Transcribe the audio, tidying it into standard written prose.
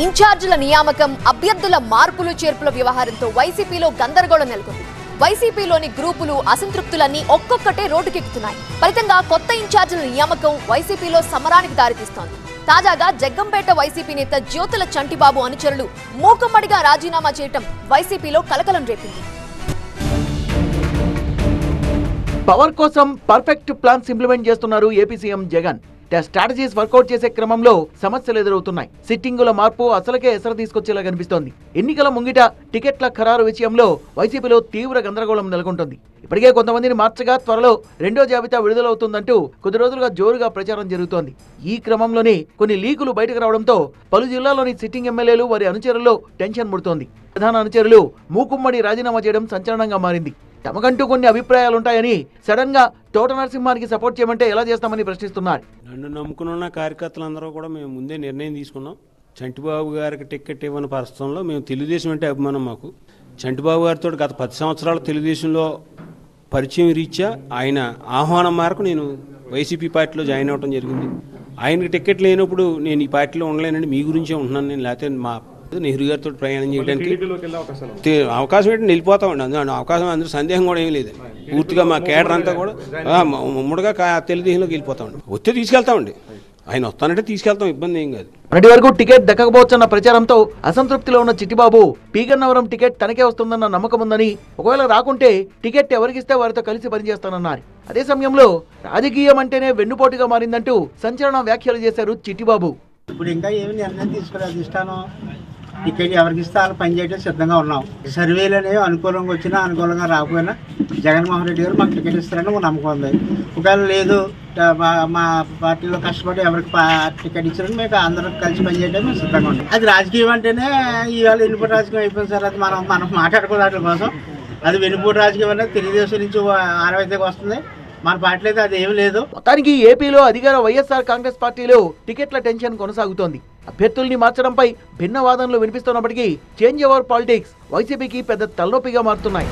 ఇన్ఛార్జీల నియామకం, అభ్యర్థుల మార్పులు చేర్పుల వ్యవహారంతో వైసీపీలో గందరగోళం నెలకొంది. వైసీపీలోని గ్రూపులు, అసంతృప్తులన్నీ ఒక్కొక్కటే రోడ్డుకెక్కుతున్నాయి. ఫలితంగా కొత్త ఇన్ఛార్జీల నియామకం వైసీపీలో సమరానికి దారితీస్తోంది. తాజాగా జగ్గంపేట వైసీపీ నేత జ్యోతుల చంటిబాబు అనుచరులు మూకుమ్మడిగా రాజీనామా చేయటం వైసీపీలో కలకలం రేపింది. పవర్ కోసం పర్ఫెక్ట్ ప్లాన్స్ ఇంప్లిమెంట్ చేస్తున్నారు AP CM Jagan. Strategies work out చేసే క్రమంలో సమస్యలు ఎదురవుతున్నాయి. సిట్టింగుల మార్పు అసలుకే ఎసరు తీసుకొచ్చేలా కనిపిస్తోంది. ఎన్నికల ముంగిట టికెట్ల ఖరారు విషయంలో వైసీపీలో తీవ్ర గందరగోళం నెలకొంటుంది. ఇప్పటికే కొంతమందిని మార్చగా త్వరలో రెండో జాబితా విడుదలవుతుందంటూ కొద్ది రోజులుగా జోరుగా ప్రచారం జరుగుతోంది. ఈ క్రమంలోనే కొన్ని లీకులు బయటకు రావడంతో పలు జిల్లాల్లోని సిట్టింగ్ ఎమ్మెల్యేలు, వారి అనుచరుల్లో టెన్షన్ ముడుతోంది. ప్రధాన అనుచరులు మూకుమ్మడి రాజీనామా చేయడం సంచలనంగా మారింది. తమకంటూ కొన్ని అభిప్రాయాలుంటాయని సడన్ గా తోట నరసింహానికి సపోర్ట్ చేయమంటే ఎలా చేస్తామని ప్రశ్నిస్తున్నారు. నన్ను నమ్ముకున్న కార్యకర్తలందరూ కూడా మేము ముందే నిర్ణయం తీసుకున్నాం. చంటిబాబు గారికి టికెట్ ఇవ్వని పరిస్థితుల్లో మేము తెలుగుదేశం అంటే అభిమానం మాకు. చంటిబాబు గారితో గత 10 సంవత్సరాలు తెలుగుదేశంలో పరిచయం రీత్యా ఆయన ఆహ్వానం మేరకు నేను వైసీపీ పార్టీలో జాయిన్ అవ్వడం జరిగింది. ఆయనకి టికెట్ లేనప్పుడు నేను ఈ పార్టీలో ఉండలేనండి, మీ గురించే ఉంటున్నాను నేను, లేకపోతే మా నెహ్రూ గారితో ప్రయాణం చేయడానికి అవకాశం ఏంటంటే వెళ్ళిపోతామండి. అందులో అవకాశం అందరూ సందేహం కూడా ఏమీ లేదు. పూర్తిగా మా కేడర్ అంతా కూడా ఉమ్మడిగా తెలుగుదేశంలోకి వెళ్ళిపోతామండి. వస్తే తీసుకెళ్తామండి, ఆయన వస్తానంటే తీసుకెళ్తాం, ఇబ్బంది ఏం కాదు. మొన్నటి వరకు టికెట్ దక్కకపోవచ్చన్న ప్రచారంతో అసంతృప్తిలో ఉన్న చిట్టిబాబు పీగన్నవరం టికెట్ తనకే వస్తుందన్న నమ్మకం ఉందని, ఒకవేళ రాకుంటే టికెట్ ఎవరికిస్తే వారితో కలిసి పనిచేస్తానన్నారు. అదే సమయంలో రాజకీయం అంటేనే వెన్నుపోటుగా మారిందంటూ సంచలన వ్యాఖ్యలు చేశారు చిట్టిబాబు. ఇప్పుడు ఇంకా ఏమి నిర్ణయం తీసుకునే అధిష్టానం టికెట్ ఎవరికి ఇస్తే వాళ్ళు పనిచేయడం సిద్ధంగా ఉన్నాం. సర్వేలు అనేవి అనుకూలంగా వచ్చినా అనుకూలంగా రాకపోయినా జగన్మోహన్ రెడ్డి గారు మాకు టికెట్ ఇస్తారని ఒక నమ్మకం ఉంది. ఒకవేళ లేదు మా పార్టీలో కష్టపడి ఎవరికి టికెట్ ఇచ్చారని మీకు అందరూ కలిసి పనిచేయడం మేము సిద్ధంగా ఉన్నాం. అది రాజకీయం అంటేనే ఇవాళ వెనుపోటు రాజకీయం అయిపోయింది సార్. అది మనం మాట్లాడుకోవడం కోసం అది వెనుపోటు రాజకీయం అనేది తెలుగుదేశం నుంచి ఆనవాయితీకి వస్తుంది. మన పార్టీలో అయితే అది ఏమి లేదు. మొత్తానికి ఏపీలో అధికార వైఎస్ఆర్ కాంగ్రెస్ పార్టీలో టికెట్ల టెన్షన్ కొనసాగుతోంది. అభ్యర్థుల్ని మార్చడంపై భిన్న వాదనలు వినిపిస్తున్నప్పటికీ చేంజ్ ఓవర్ పాలిటిక్స్ వైసీపీకి పెద్ద తలనొప్పిగా మారుతున్నాయి.